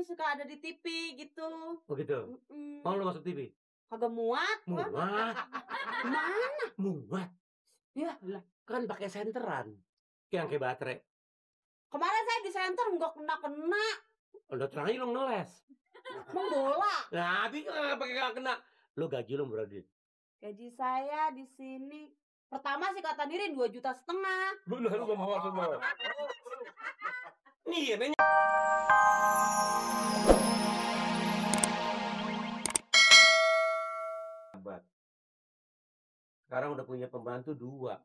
yang suka ada di TV gitu. Oh gitu. Mau lu masuk TV? Kagak muat. Muat. Mana? Muat. Ya lah. Kan pakai senteran. Yang kayak baterai. Kemarin saya di center nggak kena. Udah terang aja lu ngeles. Mau bola. Nah, tapi pakai gak kena. Lu gaji lu berapa duit? Gaji saya di sini pertama sih kata Nirin 2,5 juta. Bener lu gak mau semua. Nih, nanya. Sekarang udah punya pembantu 2.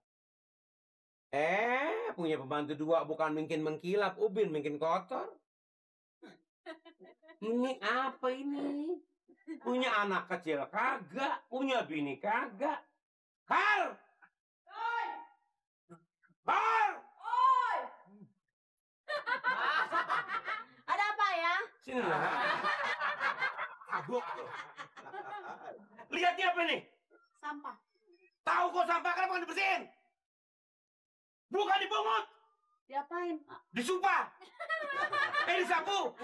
Punya pembantu 2 bukan mungkin mengkilap, ubin mungkin kotor. Ini apa ini? Punya anak kecil kagak, punya bini kagak. Hal! Hal! Ada apa ya? Sini lah. Abuk. Lihat dia apa nih? Sampah. Tahu kok sampah, kenapa nggak dibersihin? Bukan dipungut. Diapain? Disumpah. Disapu.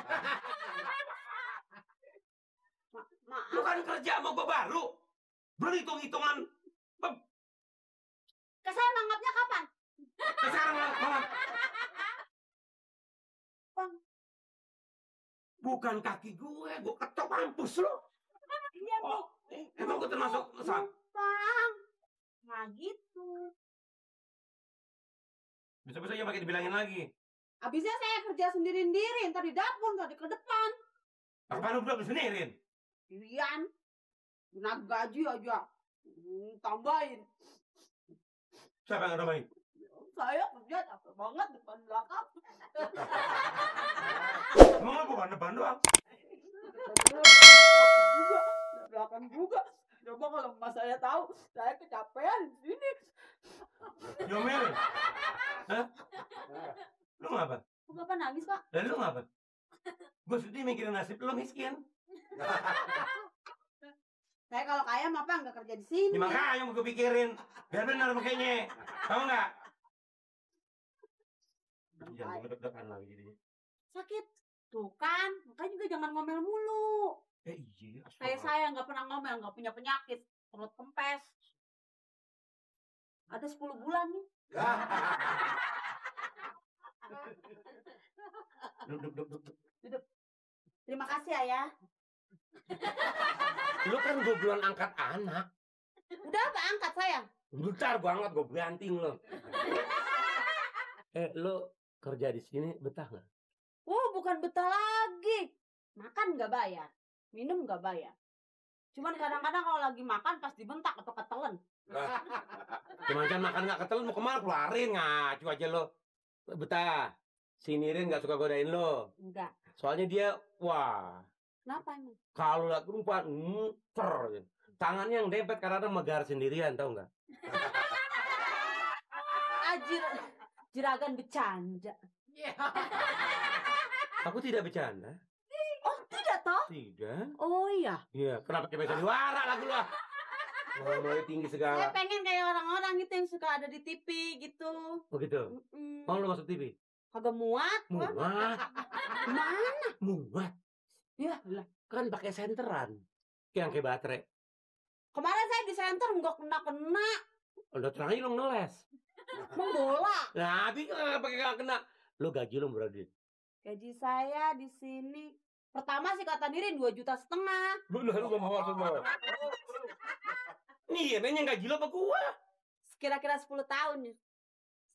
Maaf. Bukan kerja sama gua baru. Belum hitung-hitungan. Saya nanggapnya kapan? Sekarang malah. Bang. Bukan kaki gue ketok mampus lo. Iya, Oh, emang gue termasuk kesal? Bang. Nah gitu. Bisa-bisa aja pakai dibilangin lagi. Habisnya saya kerja sendiri-sendiri, ntar di dapur, ntar di ke depan. Apaan lu belum sendirian? Sendirian. Naik gaji aja. Tambahin. Siapa yang nambahin? Saya kerja capek banget depan belakang. Emang lu bukan depan doang? Juga, belakang juga. Coba kalau emak saya tahu, saya kecapean di sini. Diomelin? Hah? Lu ngapa? Bapak nangis, Pak? Dan lu ngapa? Gue sedih mikirin nasib lu miskin. Saya kalau kaya mah Pak nggak kerja di sini. Ya makanya yang gue pikirin. Biar benar makanya. Tahu nggak? Jangan gue deg-degan lagi jadinya. Sakit. Tuh kan, makanya juga jangan ngomel mulu. Iya. Kayak saya nggak pernah ngomel, nggak punya penyakit. Perut kempes. Ada 10 bulan nih. Duduk. Terima kasih Ayah. Lu kan gue belum angkat anak. Udah apa angkat sayang? Bentar gue angkat, gue banting lo. Lu kerja di sini betah nggak? Bukan betah lagi. Makan nggak bayar, minum nggak bayar. Cuman kadang-kadang kalau lagi makan pas dibentak atau ketelen. Cuman makan nggak ketelen mau kemana keluarin ngacu aja lo. Betah. Si Nirin nggak suka godain lo. Enggak. Soalnya dia wah. Kenapa emang? Kalau lihat perempuan, tangannya yang dempet karena megar sendirian, tahu nggak? Jiragan bercanda. Aku tidak bercanda. Oh, tidak toh? Tidak. Oh iya. Iya, kenapa kayak sandiwara lagu lu? Ngomongnya tinggi segala. Saya pengen kayak orang-orang itu yang suka ada di TV gitu. Oh gitu. Mau lu masuk TV? Kagak muat. Muat. Mana? Muat. Ya lah. Kan pakai senteran. Yang kayak baterai. Kemarin saya di center nggak kena. Udah terang aja lu ngeles. Mau bola. Nah, tapi pakai gak kena. Lu gaji lu berapa duit? Gaji saya di sini pertama sih kata Nirin 2,5 juta. Bener lu gak mau semua. Nih, nanya gaji lu apa gua? Kira-kira 10 tahun ya.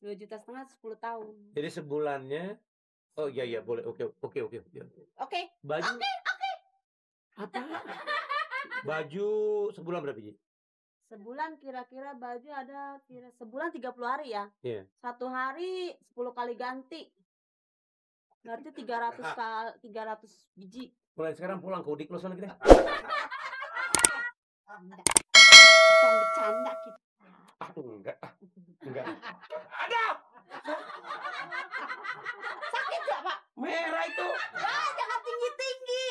2,5 juta 10 tahun. Jadi sebulannya. Oh iya boleh. Oke. Oke. Baju. Oke. Apa? Baju sebulan berapa biji? Sebulan kira-kira baju ada sebulan 30 hari ya. Iya. Satu hari 10 kali ganti. Berarti 300 biji. Mulai sekarang pulang ke udik lu sana kita. Bukan bercanda kita. Enggak. Ada. Sakit gak Pak? Merah itu. Jangan tinggi-tinggi.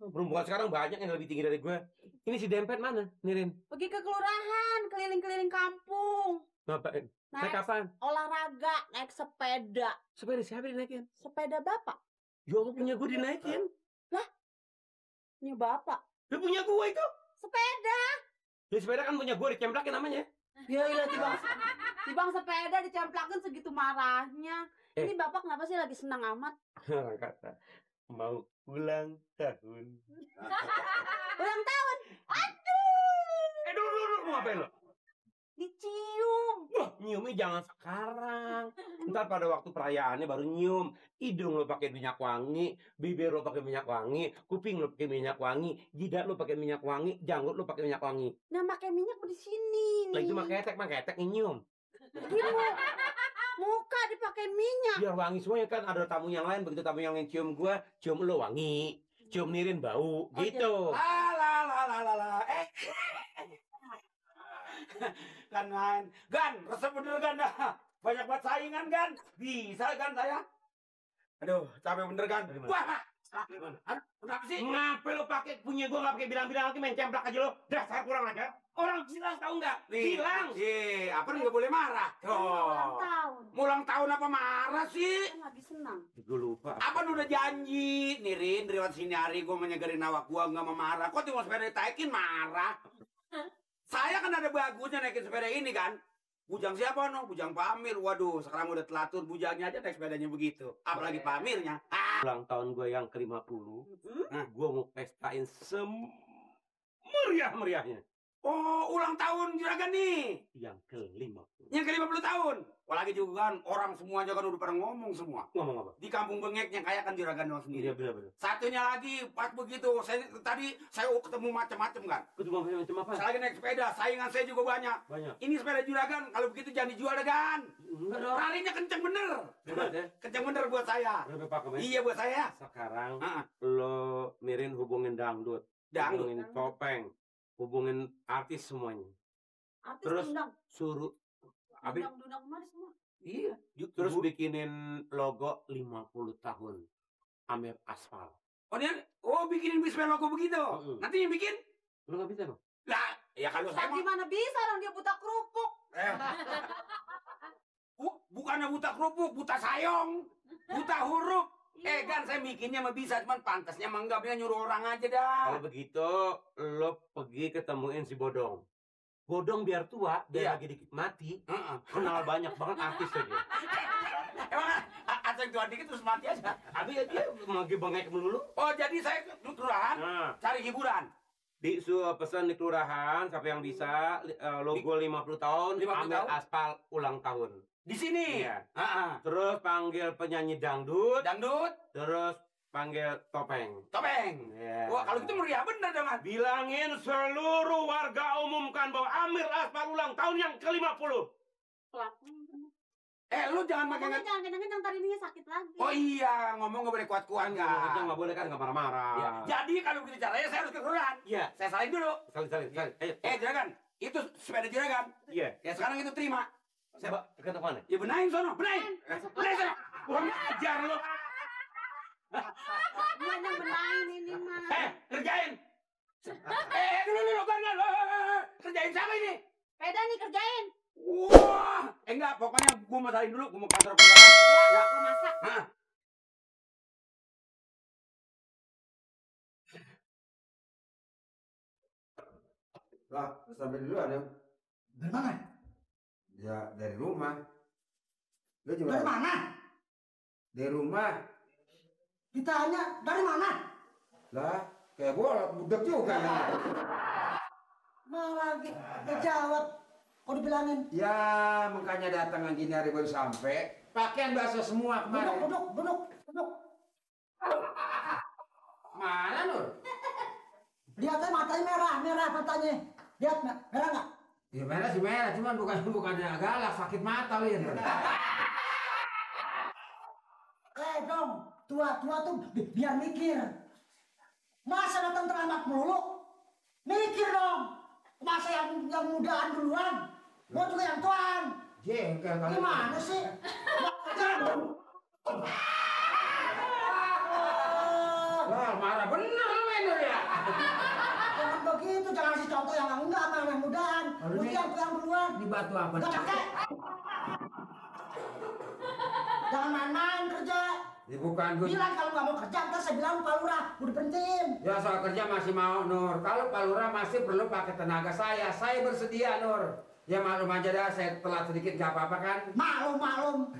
Perempuan sekarang banyak yang lebih tinggi dari gue. Ini si dempet mana, Nirin? Pergi ke kelurahan, keliling-keliling kampung. Ngapain? Naik kapan? Olahraga, naik sepeda. Sepeda siapa yang naikin? Sepeda Bapak. Ya Allah, punya gue dinaikin. Punya bapak. Ya punya gue itu. Sepeda. Ya sepeda kan punya gue, dicemplakin namanya. Ya ilah, tibang sepeda dicemplakin segitu marahnya. Ini bapak kenapa sih lagi senang amat? Kata mau ulang tahun. Ulang tahun. Dulu mau ngapain lo? Dicium. Wah, nyiumnya jangan sekarang. Ntar pada waktu perayaannya baru nyium. Hidung lo pakai minyak wangi, bibir lo pakai minyak wangi, kuping lo pakai minyak wangi, jidat lo pakai minyak wangi, janggut lo pakai minyak wangi. Nah, pakai minyak di sini. Lah itu mah ketek nyium. Muka dipakai minyak. Biar wangi semuanya kan, ada tamu yang lain, begitu tamu yang lain cium gua, cium lo wangi, cium Nirin bau, gitu. Gan main, Gan, resep bener Gan dah. Banyak banget saingan Gan, bisa Gan saya. Aduh, capek bener Gan. Wah, aduh, kenapa sih? Ngapain lo pakai punya gua, nggak pakai bilang-bilang lagi, main cemplak aja lo. Dasar kurang aja. Orang bilang tahu nggak? Bilang. Apa nih nggak boleh marah? Ulang tahun. Ulang tahun apa marah sih? Kan lagi senang. Gue lupa. Apa udah janji, Nirin, dari waktu sini hari gue menyegerin awak gua nggak mau marah. Kok tinggal sepeda ditaikin marah? Saya kan ada bagusnya naikin sepeda ini kan. Bujang siapa no? Bujang Pak Amir. Waduh, sekarang udah telatur bujangnya aja naik sepedanya begitu. Apalagi Pak Amirnya. Ulang tahun gue yang ke-50, gue mau pestain semeriah-meriahnya. Oh, ulang tahun Juragan nih. Yang ke-50. Yang ke-50 tahun. Apalagi juga kan orang semuanya kan udah pada ngomong semua. Ngomong apa? Di kampung Bengek yang kaya kan Juragan doang sendiri. Iya, benar-benar. Satunya lagi pas begitu, tadi saya ketemu macam-macam kan. Ketemu macam apa? Saya lagi naik sepeda, saingan saya juga banyak. Banyak. Ini sepeda Juragan, kalau begitu jangan dijual deh kan. Enggak dong. Larinya kenceng bener. Hebat ya? Kenceng bener buat saya. Berapa pakem ya? Iya buat saya. Sekarang Ah, lo Mirin hubungin dangdut, Dangdut. hubungin topeng, hubungin artis semuanya. Artis Terus undang. Suruh habis Undang kemana semua? Iya. terus bikinin logo 50 tahun Amir Aspal. Bikinin bisnis logo begitu. Nanti yang bikin? Lo nggak bisa, Bang? Lah, ya kalau saya mah Gimana bisa orang dia buta kerupuk? bukannya buta kerupuk, buta sayong, buta huruf. Kan saya bikinnya mah bisa, cuman pantasnya mah enggak, dia nyuruh orang aja dah. Kalau begitu, lo pergi ketemuin si Bodong. Bodong biar tua, biar lagi dikit mati, kenal banyak banget artis aja. Emang asal tua dikit terus mati aja? Habis ya dia lagi bengek melulu. Oh, jadi saya ke kelurahan cari hiburan. Pesan di kelurahan, siapa yang bisa, logo 50 tahun, 50 Amir tahun? Aspal ulang tahun. Di sini. Iya. Terus panggil penyanyi dangdut, Dangdut, terus panggil topeng. topeng. Iya. Wah, kalau gitu meriah bener dong. Bilangin seluruh warga umumkan bahwa Amir Aspal ulang tahun yang ke-50. Lu jangan pakai Ngomongnya jangan kencang-kencang, ntar ininya sakit lagi. Oh iya, ngomong nggak boleh kuat-kuat Aja kan. nggak boleh kan, nggak marah-marah. Ya, jadi kalau begitu caranya saya harus ke kelurahan. Iya. Saya salin dulu. Salin. Ayo. Juragan, itu sepeda Juragan. Iya. Ya sekarang itu terima. Coba ke mana? Ya benahin sono, benahin. Benahin sono. Kurang ajar lo. Dia yang benahin ini mah. Kerjain. Dulu, kan. Kerjain siapa ini? Sepeda nih kerjain. Wah, enggak, pokoknya gua mau salin dulu, gua mau kantor kelurahan. Ya, gua masak. Lah, sampai dulu ada. Dari mana? Ya, dari rumah. Lu juga Dari mana? dari rumah. Ditanya dari mana? Lah, kayak bolak budak juga ya. Malah ngejawab. Kau dibilangin. Ya, makanya datang gini hari baru sampai. Pakaian basah semua kemarin. Duduk. Mana Nur? Lihatnya matanya merah matanya. Lihat merah nggak? Ya merah sih merah, cuman bukannya galak, sakit mata lu ya. Nur. Dong, tua tuh biar mikir. Masa datang terlambat melulu? Mikir dong. Masa yang mudaan duluan? Gua juga yang tuan. Jengkel kali. Gimana sih? Wah, marah bener lu Nur ya. Jangan begitu, jangan kasih contoh yang enggak sama yang mudaan. Lu yang duluan. Di batu apa? Gak pakai. Jangan main-main kerja. Ya, bukan Gus. Bilang kalau nggak mau kerja, ntar saya bilang Pak Lurah, udah berhentiin. Ya soal kerja masih mau Nur. Kalau Pak Lurah masih perlu pakai tenaga saya bersedia Nur. Ya maklum aja dah, saya telat sedikit nggak apa-apa kan. Maklum.